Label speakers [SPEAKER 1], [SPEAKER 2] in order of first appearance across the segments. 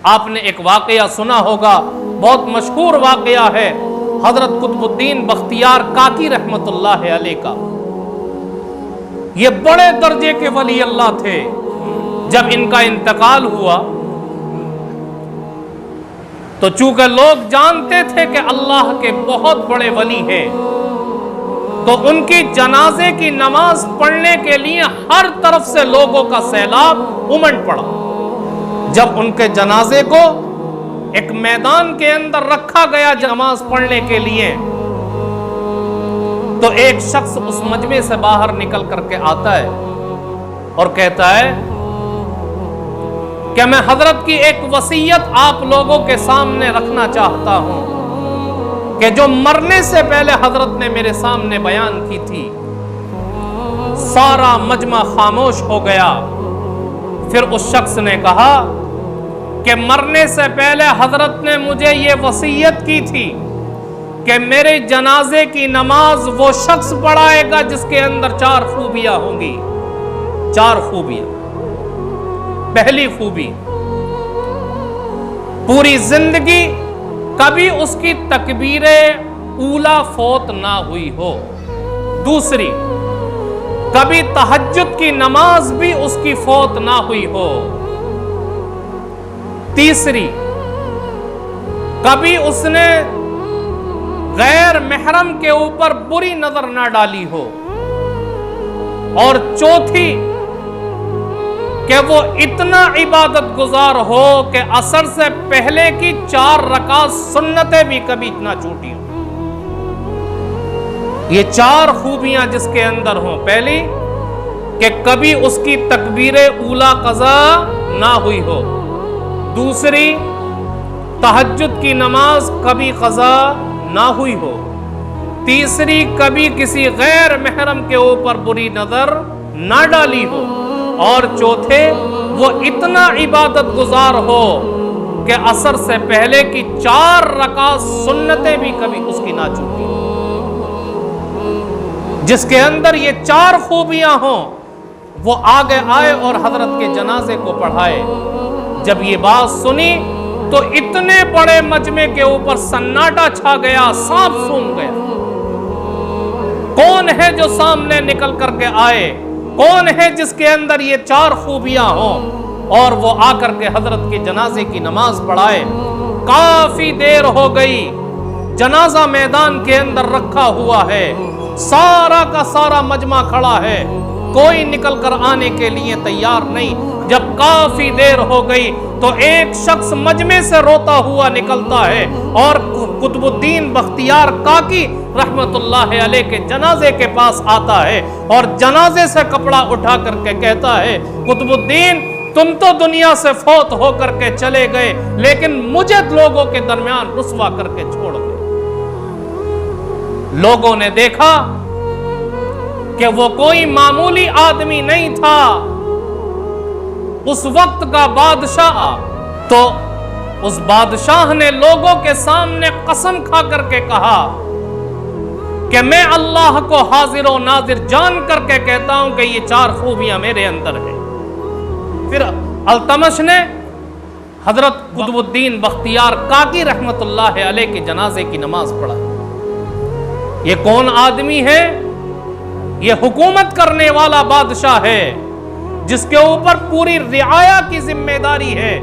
[SPEAKER 1] آپ نے ایک واقعہ سنا ہوگا، بہت مشہور واقعہ ہے حضرت قطب الدین بختیار کاکی رحمت اللہ علیہ کا۔ یہ بڑے درجے کے ولی اللہ تھے۔ جب ان کا انتقال ہوا تو چونکہ لوگ جانتے تھے کہ اللہ کے بہت بڑے ولی ہیں، تو ان کی جنازے کی نماز پڑھنے کے لیے ہر طرف سے لوگوں کا سیلاب امڈ پڑا۔ جب ان کے جنازے کو ایک میدان کے اندر رکھا گیا نماز پڑھنے کے لیے، تو ایک شخص اس مجمع سے باہر نکل کر کے آتا ہے اور کہتا ہے کہ میں حضرت کی ایک وصیت آپ لوگوں کے سامنے رکھنا چاہتا ہوں کہ جو مرنے سے پہلے حضرت نے میرے سامنے بیان کی تھی۔ سارا مجمع خاموش ہو گیا۔ پھر اس شخص نے کہا کہ مرنے سے پہلے حضرت نے مجھے یہ وصیت کی تھی کہ میرے جنازے کی نماز وہ شخص پڑھائے گا جس کے اندر 4 خوبیاں ہوں گی۔ 4 خوبیاں۔ پہلی خوبی، پوری زندگی کبھی اس کی تکبیر اولا فوت نہ ہوئی ہو۔ دوسری، کبھی تہجد کی نماز بھی اس کی فوت نہ ہوئی ہو۔ تیسری، کبھی اس نے غیر محرم کے اوپر بری نظر نہ ڈالی ہو۔ اور چوتھی، کہ وہ اتنا عبادت گزار ہو کہ عصر سے پہلے کی 4 رکعت سنتیں بھی کبھی نہ چھوٹی ہوں۔ یہ 4 خوبیاں جس کے اندر ہوں۔ پہلی، کہ کبھی اس کی تکبیر اولا قضا نہ ہوئی ہو۔ دوسری، تہجد کی نماز کبھی قضا نہ ہوئی ہو۔ تیسری، کبھی کسی غیر محرم کے اوپر بری نظر نہ ڈالی ہو۔ اور چوتھے، وہ اتنا عبادت گزار ہو کہ عصر سے پہلے کی 4 رکعت سنتیں بھی کبھی اس کی نہ چھوٹی ہو۔ جس کے اندر یہ 4 خوبیاں ہوں وہ آگے آئے اور حضرت کے جنازے کو پڑھائے۔ جب یہ بات سنی تو اتنے بڑے مجمع کے اوپر سناٹا چھا گیا، سانپ سونگ گیا۔ کون ہے جو سامنے نکل کر کے آئے؟ کون ہے جس کے اندر یہ 4 خوبیاں ہوں اور وہ آ کر کے حضرت کے جنازے کی نماز پڑھائے؟ کافی دیر ہو گئی، جنازہ میدان کے اندر رکھا ہوا ہے، سارا کا سارا مجمع کھڑا ہے، کوئی نکل کر آنے کے لیے تیار نہیں۔ جب کافی دیر ہو گئی تو ایک شخص مجمع سے روتا ہوا نکلتا ہے اور قطب الدین بختیار کاکی رحمت اللہ علیہ کے جنازے کے پاس آتا ہے اور جنازے سے کپڑا اٹھا کر کے کہتا ہے، قطب الدین تم تو دنیا سے فوت ہو کر کے چلے گئے لیکن مجھے لوگوں کے درمیان رسوا کر کے چھوڑ گئے۔ لوگوں نے دیکھا کہ وہ کوئی معمولی آدمی نہیں تھا، اس وقت کا بادشاہ۔ تو اس بادشاہ نے لوگوں کے سامنے قسم کھا کر کے کہا کہ میں اللہ کو حاضر و ناظر جان کر کے کہتا ہوں کہ یہ 4 خوبیاں میرے اندر ہیں۔ پھر التمش نے حضرت قطب الدین بختیار کاکی رحمت اللہ علیہ کے جنازے کی نماز پڑھا۔ یہ کون آدمی ہے؟ یہ حکومت کرنے والا بادشاہ ہے جس کے اوپر پوری رعایا کی ذمہ داری ہے،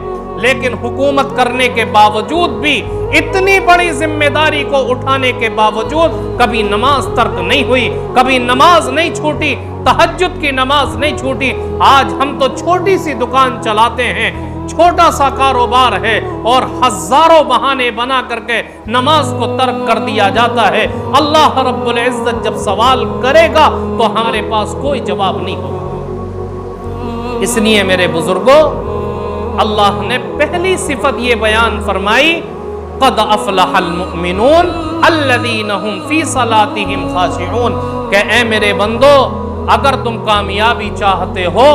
[SPEAKER 1] لیکن حکومت کرنے کے باوجود بھی، اتنی بڑی ذمہ داری کو اٹھانے کے باوجود کبھی نماز ترک نہیں ہوئی، کبھی نماز نہیں چھوٹی، تہجد کی نماز نہیں چھوٹی۔ آج ہم تو چھوٹی سی دکان چلاتے ہیں، چھوٹا سا کاروبار ہے اور ہزاروں بہانے بنا کر کے نماز کو ترک کر دیا جاتا ہے۔ اللہ رب العزت جب سوال کرے گا تو ہمارے پاس کوئی جواب نہیں ہوگا۔ اس لیے میرے بزرگوں، اللہ نے پہلی صفت یہ بیان فرمائی، قد افلح المؤمنون الذین هم فی صلاتهم خاشعون، کہ اے میرے بندو، اگر تم کامیابی چاہتے ہو،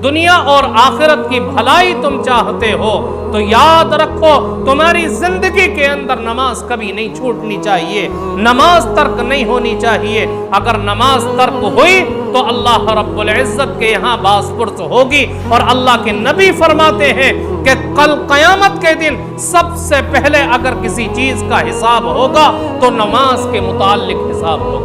[SPEAKER 1] دنیا اور آخرت کی بھلائی تم چاہتے ہو، تو یاد رکھو تمہاری زندگی کے اندر نماز کبھی نہیں چھوٹنی چاہیے، نماز ترک نہیں ہونی چاہیے۔ اگر نماز ترک ہوئی تو اللہ رب العزت کے یہاں باز پرس ہوگی، اور اللہ کے نبی فرماتے ہیں کہ کل قیامت کے دن سب سے پہلے اگر کسی چیز کا حساب ہوگا تو نماز کے متعلق حساب ہوگا۔